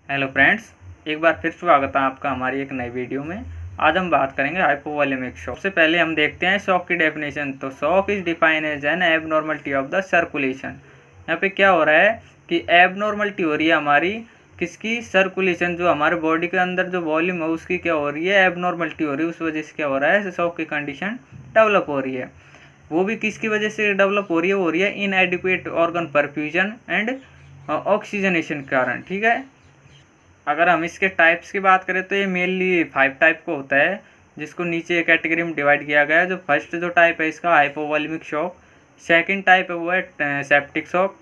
Hello friends, एक बार फिर स्वागत है आपका हमारी एक नई वीडियो में। आज हम बात करेंगे हाइपोवॉल्यूमिक शॉक। सबसे पहले हम देखते हैं शॉक की डेफिनेशन। तो shock is defined as an abnormality of the circulation. यहाँ पे क्या हो रहा है कि एबनॉर्मलिटी हो रही है हमारी किसकी, सर्कुलेशन। जो हमारे बॉडी के अंदर जो वॉल्यूम है उसकी क्या हो रही है, एबनॉर्मलिटी हो रही है। उस वजह से क्या हो रहा है, शॉक की कंडीशन डेवलप हो रही है। वो भी किसकी वजह से डेवलप हो रही है, हो रही है इनएडिक्वेट ऑर्गन परफ्यूजन एंड ऑक्सीजनेशन के कारण। ठीक है, अगर हम इसके टाइप्स की बात करें तो ये मेनली 5 टाइप को होता है, जिसको नीचे कैटेगरी में डिवाइड किया गया है। जो फर्स्ट जो टाइप है इसका हाइपोवॉल्यूमिक शॉक, सेकंड टाइप है वो है सेप्टिक शॉक,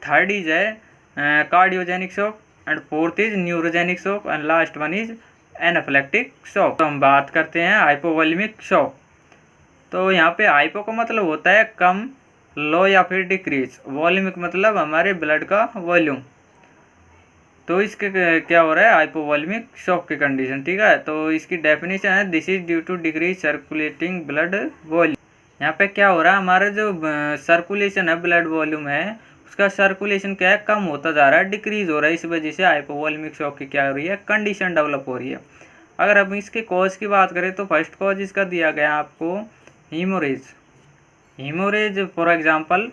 थर्ड इज है cardiogenic shock and fourth is neurogenic shock and last one is anaphylactic shock. तो हम बात करते हैं हाइपोवॉल्यूमिक शॉक। तो यहाँ पे हाइपो का मतलब होता है कम, लो या फिर डिक्रीज, वॉल्यूमिक मतलब हमारे ब्लड का वॉल्यूम। तो इसके क्या हो रहा है, हाइपोवॉल्यूमिक शॉक की कंडीशन। ठीक है, तो इसकी डेफिनेशन है this is due to decrease circulating blood volume. यहाँ पे क्या हो रहा है, हमारा जो सर्कुलेशन है, ब्लड वॉल्यूम है, उसका सर्कुलेशन क्या है, कम होता जा रहा है, डिक्रीज हो रहा है। इस वजह से हाइपोवॉल्यूमिक शॉक की क्या हो रही है, कंडीशन डेवलप हो रही है। अगर हम इसके कॉज की बात करें तो फर्स्ट कॉज इसका दिया गया आपको haemorrhage. Haemorrhage for example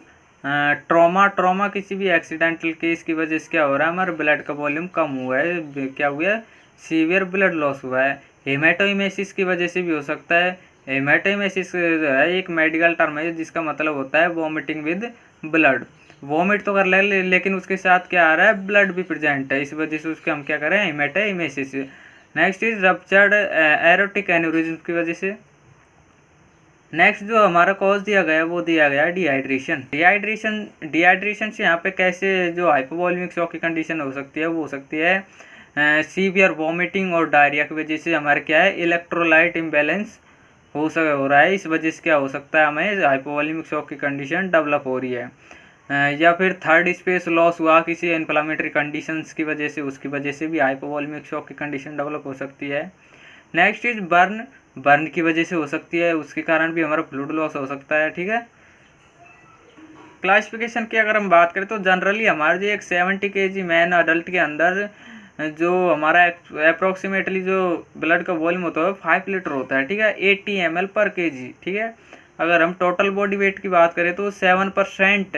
trauma किसी भी एक्सीडेंटल केस की वजह से क्या हो रहा है, हमारे ब्लड का वॉल्यूम कम हुआ है, क्या हुआ है, सीवियर ब्लड लॉस हुआ है। हेमेटोइमेसिस की वजह से भी हो सकता है। हेमेटोइमेसिस है एक मेडिकल टर्म है जिसका मतलब होता है वॉमिटिंग विद ब्लड। वॉमिट तो कर ले लेकिन उसके साथ क्या आ रहा है, ब्लड भी प्रेजेंट है, इस वजह से उसके हम क्या करें, haematemesis. Next is ruptured aortic aneurysm की वजह से। नेक्स्ट जो हमारा कॉज दिया गया है वो दिया गया है डिहाइड्रेशन से यहाँ पे कैसे जो हाइपोवॉल्यूमिक शॉक की कंडीशन हो सकती है, वो हो सकती है सीवियर वॉमिटिंग और डायरिया की वजह से। हमारे क्या है, इलेक्ट्रोलाइट इम्बैलेंस हो रहा है, इस वजह से क्या हो सकता है, हमें हाइपोवॉल्यूमिक शॉक की कंडीशन डेवलप हो रही है। या फिर थर्ड स्पेस लॉस हुआ किसी इन्फ्लामेटरी कंडीशंस की वजह से, उसकी वजह से भी हाइपोवॉल्यूमिक शॉक की कंडीशन डेवलप हो सकती है। नेक्स्ट इज बर्न की वजह से हो सकती है, उसके कारण भी हमारा फ्लूइड लॉस हो सकता है। ठीक है, क्लासिफिकेशन की अगर हम बात करें तो जनरली हमारे जो एक 70 kg मैन अडल्ट के अंदर जो हमारा अप्रोक्सीमेटली जो ब्लड का वॉल्यूम होता है 5 लीटर होता है। ठीक है, 80 ml पर kg। ठीक है, अगर हम टोटल बॉडी वेट की बात करें तो 7%,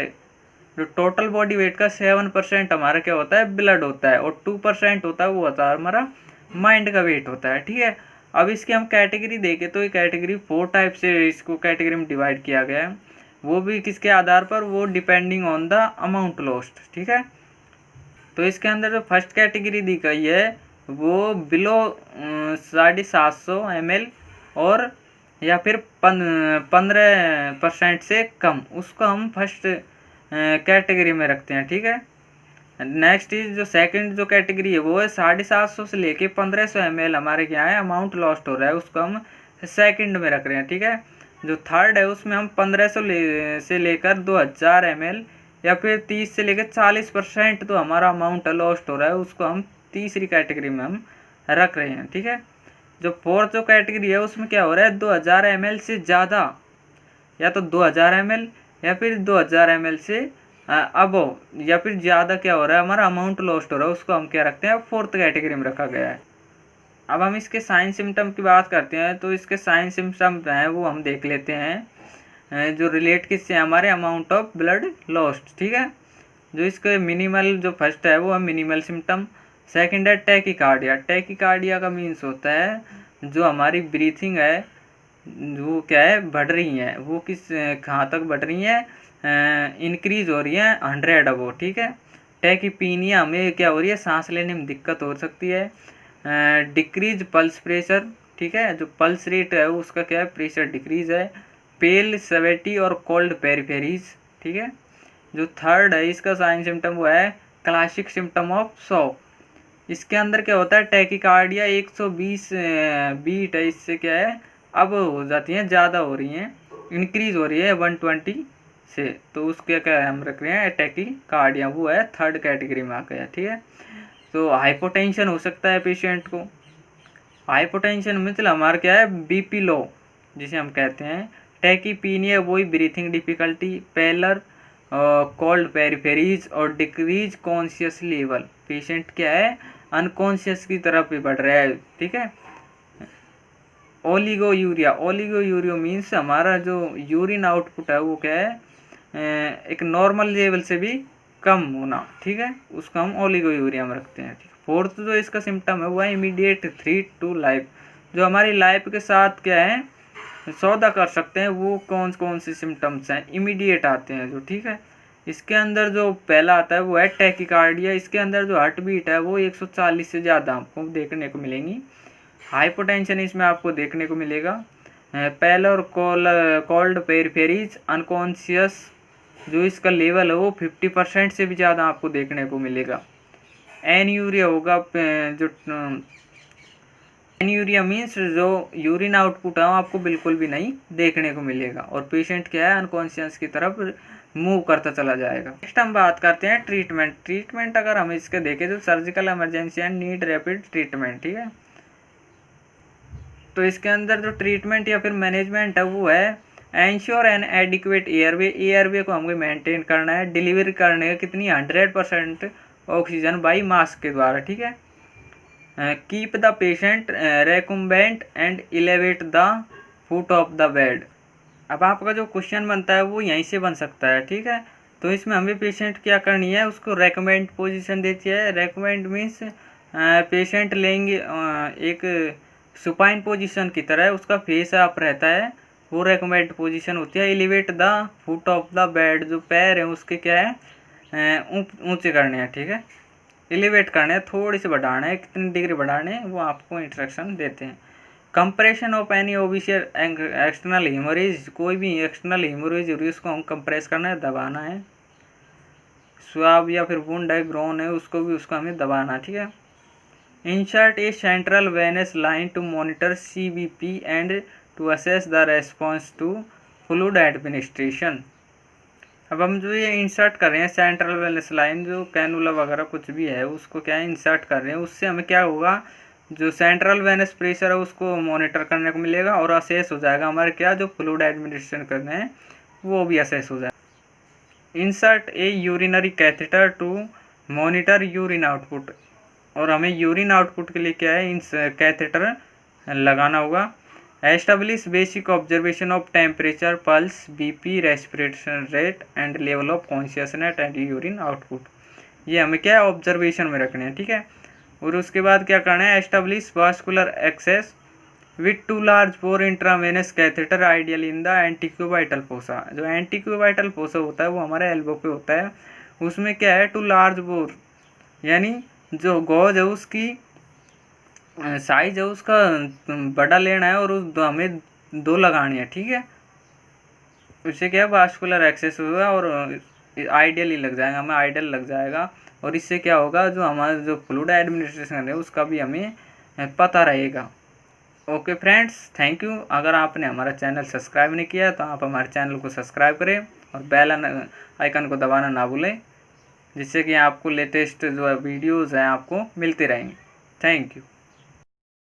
जो टोटल बॉडी वेट का 7% हमारा क्या होता है, ब्लड होता है, और 2% होता है वो होता है हमारा माइंड का वेट होता है। ठीक है, अब इसकी हम कैटेगरी देखें तो ये कैटेगरी 4 टाइप से इसको कैटेगरी में डिवाइड किया गया है। वो भी किसके आधार पर, वो depending on the amount lost. ठीक है, तो इसके अंदर जो फर्स्ट कैटेगरी दी गई है वो बिलो 750 ml और या फिर 15% से कम, उसको हम फर्स्ट कैटेगरी में रखते हैं। ठीक है, नेक्स्ट इज जो सेकंड जो कैटेगरी है वो है 750 से लेके 1500 ml हमारे क्या है, अमाउंट लॉस्ट हो रहा है, उसको हम सेकंड में रख रहे हैं। ठीक है, जो थर्ड है उसमें हम 1500 से लेकर 2000 ml या फिर 30 से लेकर 40% तो हमारा अमाउंट लॉस्ट हो रहा है, उसको हम तीसरी कैटेगरी में हम रख रहे हैं। ठीक है, जो फोर्थ जो कैटेगरी है उसमें क्या हो रहा है, 2000 ml से ज़्यादा, या तो 2000 ml या फिर 2000 ml से अब या फिर ज़्यादा क्या हो रहा है, हमारा अमाउंट लॉस्ट हो रहा है, उसको हम क्या रखते हैं, फोर्थ कैटेगरी में रखा गया है। अब हम इसके साइन सिम्टम की बात करते हैं तो इसके साइन सिम्टम हैं वो हम देख लेते हैं, जो रिलेट किससे, हमारे अमाउंट ऑफ ब्लड लॉस्ट। ठीक है, जो इसके मिनिमल जो फर्स्ट है वो है मिनिमल सिम्टम। सेकंड है टैकीकार्डिया। टैकीकार्डिया का मीन्स होता है जो हमारी ब्रीथिंग है वो क्या है, बढ़ रही है, वो किस कहाँ तक बढ़ रही है, इंक्रीज हो रही है 100 अबो। ठीक है, टैकीपीनिया में क्या हो रही है, सांस लेने में दिक्कत हो सकती है। Decrease pulse pressure. ठीक है, जो पल्स रेट है उसका क्या है, प्रेशर डिक्रीज है। पेल सेवेटी और कोल्ड पेरिफेरीज। ठीक है, जो थर्ड है इसका साइन सिम्टम वो है क्लासिक सिम्टम ऑफ शॉक। इसके अंदर क्या होता है, टैकीकार्डिया 120 बीट है, इससे क्या है, अब हो जाती हैं, ज़्यादा हो रही हैं, इंक्रीज हो रही है 120 से, तो उसके क्या हम रख रहे हैं, टैकीकार्डिया, वो है थर्ड कैटेगरी में आ गया। ठीक है, तो हाइपोटेंशन हो सकता है पेशेंट को। हाइपोटेंशन मतलब हमारा क्या है, बीपी लो जिसे हम कहते हैं। टैकीपीनिया वही ब्रीथिंग डिफिकल्टी, पेलर कोल्ड पेरिफेरीज और डिक्रीज कॉन्शियस लेवल। पेशेंट क्या है, अनकॉन्शियस की तरफ भी बढ़ रहा है, ठीक है। ओलिगोयूरिया, ओलिगोयूरिया मीन्स हमारा जो यूरिन आउटपुट है वो क्या है, एक नॉर्मल लेवल से भी कम होना, ठीक है, उसको हम ओलिगोयूरिया में रखते हैं, ठीक। फोर्थ जो इसका सिम्टम है वो है इमीडिएट थ्रेट टू लाइफ, जो हमारी लाइफ के साथ क्या है सौदा कर सकते हैं, वो कौन कौन से सिम्टम्स हैं, इमीडिएट आते हैं जो, ठीक है। इसके अंदर जो पहला आता है वो है टैकीकार्डिया, इसके अंदर जो हार्ट बीट है वो 140 से ज़्यादा आपको देखने को मिलेंगी। हाइपोटेंशन इसमें आपको देखने को मिलेगा। पहला और कोल्ड पेरिफेरीज अनकॉन्शियस, जो इसका लेवल है वो 50% से भी ज़्यादा आपको देखने को मिलेगा। एन्यूरिया होगा, जो एन्यूरिया मीन्स जो यूरिन आउटपुट है वो आपको बिल्कुल भी नहीं देखने को मिलेगा और पेशेंट क्या है अनकॉन्शियस की तरफ मूव करता चला जाएगा। नेक्स्ट हम बात करते हैं ट्रीटमेंट। ट्रीटमेंट अगर हम इसके देखें तो surgical emergency and need rapid treatment, ठीक है। तो इसके अंदर जो ट्रीटमेंट या फिर मैनेजमेंट है वो है ensure N adequate airway, airway को हमको मेंटेन करना है। डिलीवरी करने का कितनी 100% ऑक्सीजन बाई मास्क के द्वारा, ठीक है। Keep the patient recumbent and elevate the foot of the bed. अब आपका जो क्वेश्चन बनता है वो यहीं से बन सकता है, ठीक है। तो इसमें हमें पेशेंट क्या करनी है, उसको रेकमेंड पोजीशन देती है। रेकमेंड मीन्स पेशेंट लेंगे एक सुपाइन पोजीशन की तरह, उसका फेस अप रहता है, वो रेकमेंड पोजीशन होती है। Elevate the foot of the bed, जो पैर हैं उसके क्या है ऊंचे करने हैं, ठीक है। एलिवेट करने हैं, थोड़ी सी बढ़ाना है, कितनी डिग्री बढ़ाने हैं वो आपको इंस्ट्रक्शन देते हैं। Compression of any obvious external haemorrhage, कोई भी एक्सटर्नल हीमोरेज हो रही है उसको हम कंप्रेस करना है, दबाना है। स्वाब या फिर वुंड है, ग्रोन है, उसको भी उसको हमें दबाना है, ठीक है। Insert a central venous line to monitor CBP and to assess the response to fluid administration. अब हम जो ये इंसर्ट कर रहे हैं सेंट्रल वेनस लाइन, जो कैनुला वगैरह कुछ भी है उसको क्या है इंसर्ट कर रहे हैं, उससे हमें क्या होगा, जो सेंट्रल वेनस प्रेशर है उसको मॉनिटर करने को मिलेगा और असेस हो जाएगा हमारे क्या जो फ्लूइड एडमिनिस्ट्रेशन करने हैं वो भी असेस हो जाएगा। Insert a urinary catheter to monitor urine output, और हमें यूरिन आउटपुट के लिए क्या है इन कैथेटर लगाना होगा। Establish basic observation of temperature, pulse, BP, respiration rate and level of consciousness and urine output, ये हमें क्या है ऑब्जर्वेशन में रखने हैं, ठीक है। और उसके बाद क्या करना है, establish vascular access with two large bore intravenous catheter ideal in the antecubital fossa. जो एंटीक्यूबाइटल फोसा होता है वो हमारे एल्बो पे होता है, उसमें क्या है टू लार्ज बोर, यानी जो गॉज है उसकी साइज है उसका बड़ा लेना है और उस हमें 2 लगानी है, ठीक है। उससे क्या है वास्कुलर एक्सेस होगा और आइडियली लग जाएगा, हमें आइडियल लग जाएगा और इससे क्या होगा जो हमारा जो फ्लूइड एडमिनिस्ट्रेशन है उसका भी हमें पता रहेगा। Okay friends, thank you. अगर आपने हमारा चैनल सब्सक्राइब नहीं किया तो आप हमारे चैनल को सब्सक्राइब करें और बेल आइकन को दबाना ना भूलें, जिससे कि आपको लेटेस्ट जो वीडियोज़ हैं आपको मिलते रहेंगे। Thank you.